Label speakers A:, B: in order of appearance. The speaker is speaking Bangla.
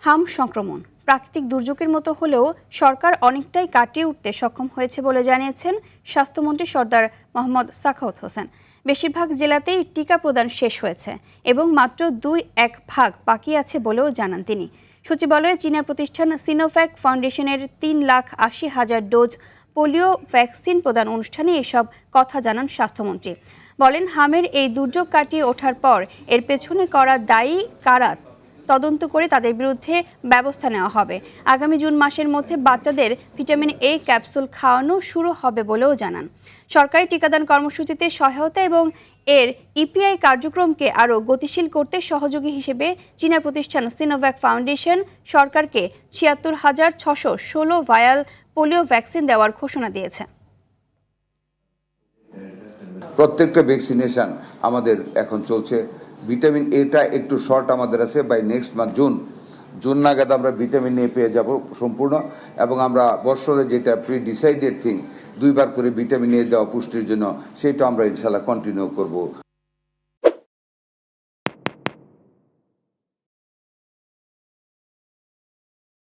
A: হাম সংক্রমণ প্রাকৃতিক দুর্যোগের মতো হলেও সরকার অনেকটাই কাটিয়ে উঠতে সক্ষম হয়েছে বলে জানিয়েছেন স্বাস্থ্যমন্ত্রী সর্দার মোহাম্মদ সাখাওয়াত হোসেন। বেশিরভাগ জেলাতেই টিকা প্রদান শেষ হয়েছে এবং মাত্র 2-1 ভাগ বাকি আছে বলেও জানান তিনি। সচিবালয়ে চীনা প্রতিষ্ঠান সিনোভ্যাক ফাউন্ডেশনের 3,80,000 ডোজ পোলিও ভ্যাকসিন প্রদান অনুষ্ঠানে এসব কথা জানান স্বাস্থ্যমন্ত্রী। বলেন, হামের এই দুর্যোগ কাটিয়ে ওঠার পর এর পেছনে করা দায়ী কারা তদন্ত করে তাদের বিরুদ্ধে ব্যবস্থা নেওয়া হবে। আগামী জুন মাসের মধ্যে বাচ্চাদের ভিটামিন এ ক্যাপসুল খাওয়ানো শুরু হবে বলেও জানান। সরকারি টিকাদান কর্মসূচিতে সহায়তা এবং এর ইপিআই কার্যক্রমকে আরও গতিশীল করতে সহযোগী হিসেবে চীনা প্রতিষ্ঠান সিনোভ্যাক ফাউন্ডেশন সরকারকে ৭৬,৬১৬ ভায়াল পোলিও ভ্যাকসিন দেওয়ার ঘোষণা দিয়েছে।
B: প্রত্যেকটা ভ্যাকসিনেশন আমাদের এখন চলছে। ভিটামিন এটা একটু শর্ট আমাদের আছে, বাই নেক্সট মান্থ জুন নাগাদ আমরা ভিটামিন এ পেয়ে যাব সম্পূর্ণ। এবং আমরা বছরে যেটা প্রি ডিসাইডেড থিং 2বার করে ভিটামিন এ দেওয়া পুষ্টির জন্য, সেটা আমরা ইনশাল্লাহ কন্টিনিউ করব।